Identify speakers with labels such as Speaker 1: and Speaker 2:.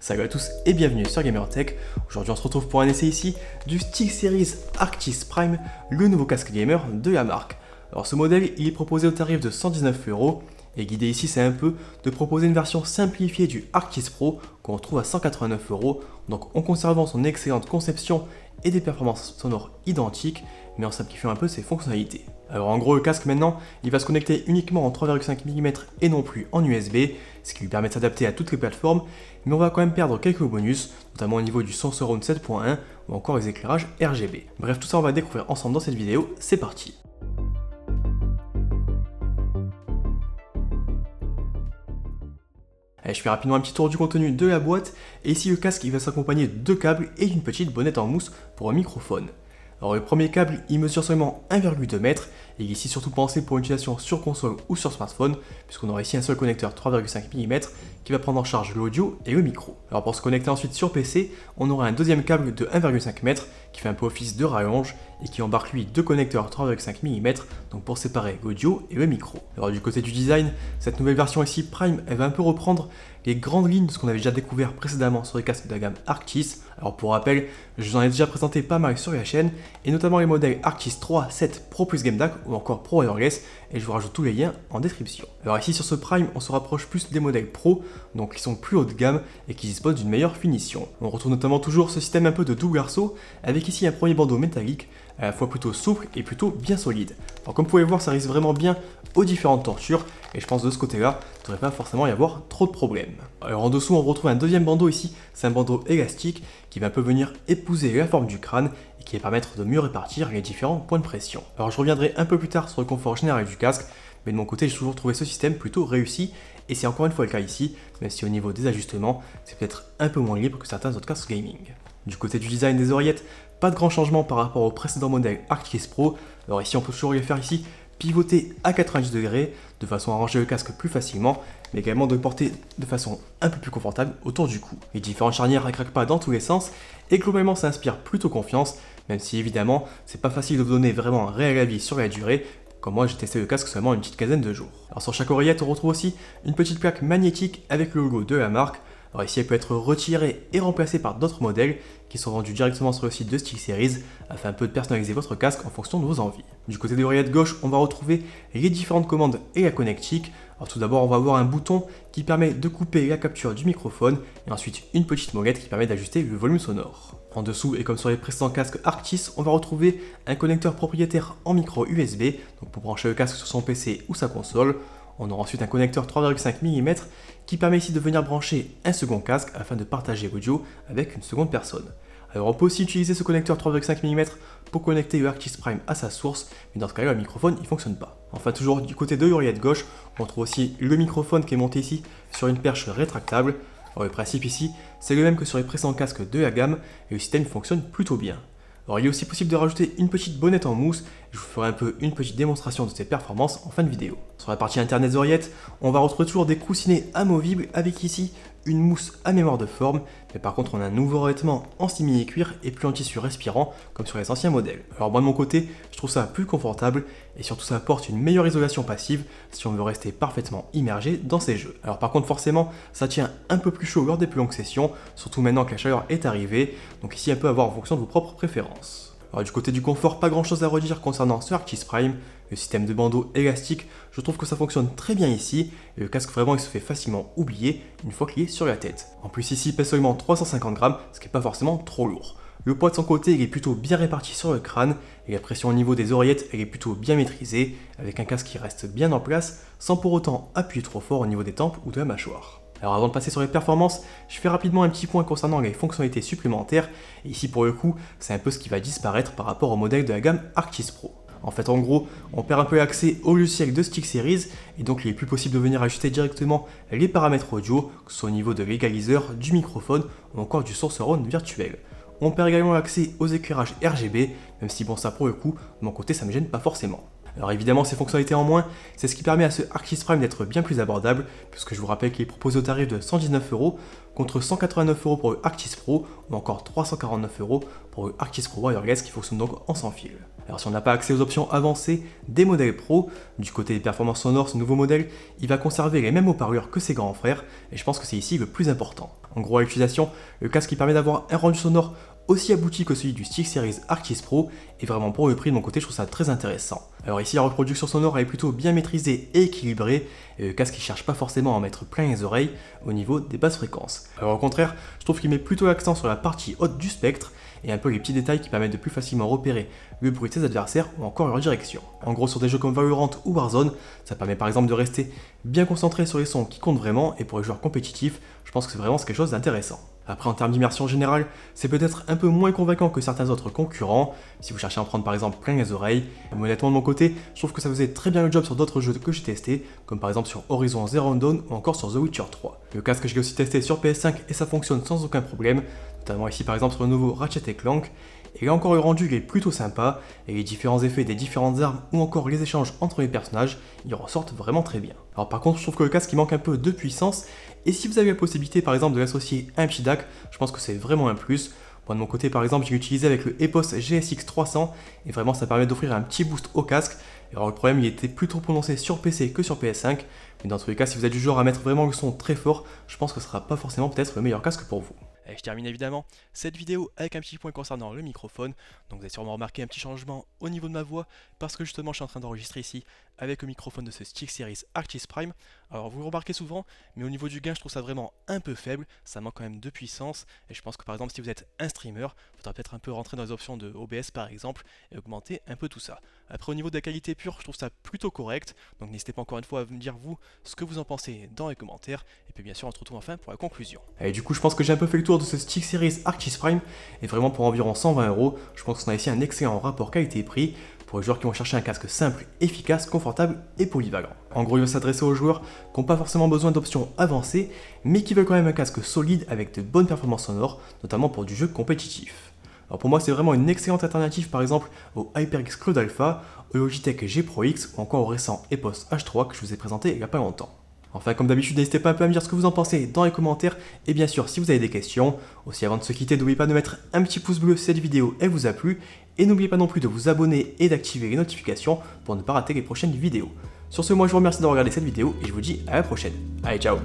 Speaker 1: Salut à tous et bienvenue sur Gamertech. Aujourd'hui on se retrouve pour un essai ici du SteelSeries Arctis Prime, le nouveau casque gamer de la marque. Alors ce modèle il est proposé au tarif de 119 € et l'idée ici c'est un peu de proposer une version simplifiée du Arctis Pro qu'on retrouve à 189 €, donc en conservant son excellente conception et des performances sonores identiques, mais en simplifiant un peu ses fonctionnalités. Alors en gros le casque maintenant, il va se connecter uniquement en 3,5 mm et non plus en USB, ce qui lui permet de s'adapter à toutes les plateformes, mais on va quand même perdre quelques bonus, notamment au niveau du Sensor 7.1 ou encore les éclairages RGB. Bref, tout ça on va découvrir ensemble dans cette vidéo, c'est parti. Allez, je fais rapidement un petit tour du contenu de la boîte, et ici le casque il va s'accompagner de deux câbles et d'une petite bonnette en mousse pour un microphone. Alors le premier câble il mesure seulement 1,2 m et il est ici surtout pensé pour une utilisation sur console ou sur smartphone, puisqu'on aura ici un seul connecteur 3,5 mm qui va prendre en charge l'audio et le micro. Alors pour se connecter ensuite sur PC, on aura un deuxième câble de 1,5 m qui fait un peu office de rallonge et qui embarque lui deux connecteurs 3,5 mm, donc pour séparer l'audio et le micro. Alors du côté du design, cette nouvelle version ici Prime, elle va un peu reprendre les grandes lignes de ce qu'on avait déjà découvert précédemment sur les casques de la gamme Arctis. Alors pour rappel, je vous en ai déjà présenté pas mal sur la chaîne, et notamment les modèles Arctis 3, 7, Pro plus Game DAC ou encore Pro Wireless, et je vous rajoute tous les liens en description. Alors ici sur ce Prime, on se rapproche plus des modèles Pro, donc qui sont plus haut de gamme et qui disposent d'une meilleure finition. On retrouve notamment toujours ce système un peu de double arceau, avec ici un premier bandeau métallique, à la fois plutôt souple et plutôt bien solide. Alors comme vous pouvez voir, ça résiste vraiment bien aux différentes tortures, et je pense de ce côté-là, il ne devrait pas forcément y avoir trop de problèmes. Alors en dessous, on retrouve un deuxième bandeau ici, c'est un bandeau élastique qui va un peu venir épouser la forme du crâne et qui va permettre de mieux répartir les différents points de pression. Alors je reviendrai un peu plus tard sur le confort général du casque, mais de mon côté, j'ai toujours trouvé ce système plutôt réussi, et c'est encore une fois le cas ici, même si au niveau des ajustements, c'est peut-être un peu moins libre que certains autres casques gaming. Du côté du design des oreillettes, pas de grand changement par rapport au précédent modèle Arctis Pro. Alors ici, on peut toujours les faire ici pivoter à 90 degrés de façon à ranger le casque plus facilement, mais également de le porter de façon un peu plus confortable autour du cou. Les différentes charnières ne craquent pas dans tous les sens et globalement ça inspire plutôt confiance, même si évidemment c'est pas facile de vous donner vraiment un réel avis sur la durée. Comme moi, j'ai testé le casque seulement une petite quinzaine de jours. Alors sur chaque oreillette, on retrouve aussi une petite plaque magnétique avec le logo de la marque. Alors ici, elle peut être retirée et remplacée par d'autres modèles qui sont vendus directement sur le site de SteelSeries afin un peu de personnaliser votre casque en fonction de vos envies. Du côté de l'oreillette gauche, on va retrouver les différentes commandes et la connectique. Alors tout d'abord, on va avoir un bouton qui permet de couper la capture du microphone et ensuite une petite molette qui permet d'ajuster le volume sonore. En dessous, et comme sur les précédents casques Arctis, on va retrouver un connecteur propriétaire en micro USB, donc pour brancher le casque sur son PC ou sa console. On aura ensuite un connecteur 3,5 mm qui permet ici de venir brancher un second casque afin de partager l'audio avec une seconde personne. Alors on peut aussi utiliser ce connecteur 3,5 mm pour connecter le Arctis Prime à sa source, mais dans ce cas-là le microphone il ne fonctionne pas. Enfin toujours du côté de l'oreillette gauche, on trouve aussi le microphone qui est monté ici sur une perche rétractable. Alors le principe ici c'est le même que sur les précédents casques de la gamme et le système fonctionne plutôt bien. Alors il est aussi possible de rajouter une petite bonnette en mousse, je vous ferai un peu une petite démonstration de ses performances en fin de vidéo. Sur la partie interne des oreillettes, on va retrouver toujours des coussinets amovibles avec ici une mousse à mémoire de forme, mais par contre on a un nouveau revêtement en simili-cuir et plus en tissu respirant comme sur les anciens modèles. Alors moi de mon côté, je trouve ça plus confortable et surtout ça apporte une meilleure isolation passive si on veut rester parfaitement immergé dans ces jeux. Alors par contre forcément ça tient un peu plus chaud lors des plus longues sessions, surtout maintenant que la chaleur est arrivée, donc ici elle peut avoir en fonction de vos propres préférences. Alors du côté du confort, pas grand chose à redire concernant ce Arctis Prime. Le système de bandeau élastique, je trouve que ça fonctionne très bien ici, et le casque vraiment il se fait facilement oublier une fois qu'il est sur la tête. En plus ici il pèse seulement 350 grammes, ce qui n'est pas forcément trop lourd. Le poids de son côté il est plutôt bien réparti sur le crâne, et la pression au niveau des oreillettes elle est plutôt bien maîtrisée, avec un casque qui reste bien en place, sans pour autant appuyer trop fort au niveau des tempes ou de la mâchoire. Alors avant de passer sur les performances, je fais rapidement un petit point concernant les fonctionnalités supplémentaires, et ici pour le coup, c'est un peu ce qui va disparaître par rapport au modèle de la gamme Arctis Pro. En fait en gros, on perd un peu l'accès au logiciel de SteelSeries, et donc il est plus possible de venir ajuster directement les paramètres audio, que ce soit au niveau de l'égaliseur, du microphone, ou encore du Sensor virtuel. On perd également l'accès aux éclairages RGB, même si bon ça pour le coup, de mon côté ça me gêne pas forcément. Alors évidemment ces fonctionnalités en moins, c'est ce qui permet à ce Arctis Prime d'être bien plus abordable, puisque je vous rappelle qu'il est proposé au tarif de 119 € contre 189 € pour le Arctis Pro ou encore 349 € pour le Arctis Pro Wireless qui fonctionne donc en sans fil. Alors si on n'a pas accès aux options avancées des modèles Pro, du côté des performances sonores, ce nouveau modèle, il va conserver les mêmes haut-parleurs que ses grands frères, et je pense que c'est ici le plus important. En gros, à l'utilisation, le casque qui permet d'avoir un rendu sonore aussi abouti que celui du SteelSeries Arctis Pro, et vraiment pour le prix de mon côté je trouve ça très intéressant. Alors ici la reproduction sonore elle est plutôt bien maîtrisée et équilibrée, et le casque il cherche pas forcément à en mettre plein les oreilles au niveau des basses fréquences. Alors au contraire, je trouve qu'il met plutôt l'accent sur la partie haute du spectre, et un peu les petits détails qui permettent de plus facilement repérer le bruit de ses adversaires ou encore leur direction. En gros sur des jeux comme Valorant ou Warzone, ça permet par exemple de rester bien concentré sur les sons qui comptent vraiment, et pour les joueurs compétitifs, je pense que c'est vraiment quelque chose d'intéressant. Après en termes d'immersion générale, c'est peut-être un peu moins convaincant que certains autres concurrents, si vous cherchez à en prendre par exemple plein les oreilles. Mais honnêtement de mon côté, je trouve que ça faisait très bien le job sur d'autres jeux que j'ai testés, comme par exemple sur Horizon Zero Dawn ou encore sur The Witcher 3. Le casque j'ai aussi testé sur PS5 et ça fonctionne sans aucun problème, notamment ici par exemple sur le nouveau Ratchet & Clank. Et là encore le rendu il est plutôt sympa, et les différents effets des différentes armes ou encore les échanges entre les personnages, ils ressortent vraiment très bien. Alors par contre je trouve que le casque il manque un peu de puissance, et si vous avez la possibilité par exemple de l'associer à un petit DAC, je pense que c'est vraiment un plus. Moi de mon côté par exemple j'ai utilisé avec le Epos GSX 300, et vraiment ça permet d'offrir un petit boost au casque. Et alors le problème il était plutôt prononcé sur PC que sur PS5, mais dans tous les cas si vous êtes du genre à mettre vraiment le son très fort, je pense que ce sera pas forcément peut-être le meilleur casque pour vous. Et je termine évidemment cette vidéo avec un petit point concernant le microphone. Donc vous avez sûrement remarqué un petit changement au niveau de ma voix, parce que justement je suis en train d'enregistrer ici avec le microphone de ce SteelSeries Arctis Prime. Alors vous le remarquez souvent, mais au niveau du gain je trouve ça vraiment un peu faible, ça manque quand même de puissance, et je pense que par exemple si vous êtes un streamer, il faudra peut-être un peu rentrer dans les options de OBS par exemple, et augmenter un peu tout ça. Après au niveau de la qualité pure, je trouve ça plutôt correct, donc n'hésitez pas encore une fois à me dire vous ce que vous en pensez dans les commentaires, et puis bien sûr on se retrouve enfin pour la conclusion. Et du coup je pense que j'ai un peu fait le tour de ce SteelSeries Arctis Prime, et vraiment pour environ 120 €, je pense qu'on a ici un excellent rapport qualité-prix pour les joueurs qui vont chercher un casque simple, efficace, confortable et polyvalent. En gros il va s'adresser aux joueurs qui n'ont pas forcément besoin d'options avancées, mais qui veulent quand même un casque solide avec de bonnes performances sonores, notamment pour du jeu compétitif. Alors pour moi c'est vraiment une excellente alternative par exemple au HyperX Cloud Alpha, au Logitech G Pro X ou encore au récent Epos H3 que je vous ai présenté il n'y a pas longtemps. Enfin comme d'habitude n'hésitez pas un peu à me dire ce que vous en pensez dans les commentaires, et bien sûr si vous avez des questions. Aussi avant de se quitter n'oubliez pas de mettre un petit pouce bleu si cette vidéo elle vous a plu, et n'oubliez pas non plus de vous abonner et d'activer les notifications pour ne pas rater les prochaines vidéos. Sur ce moi je vous remercie d'avoir regardé cette vidéo et je vous dis à la prochaine. Allez ciao.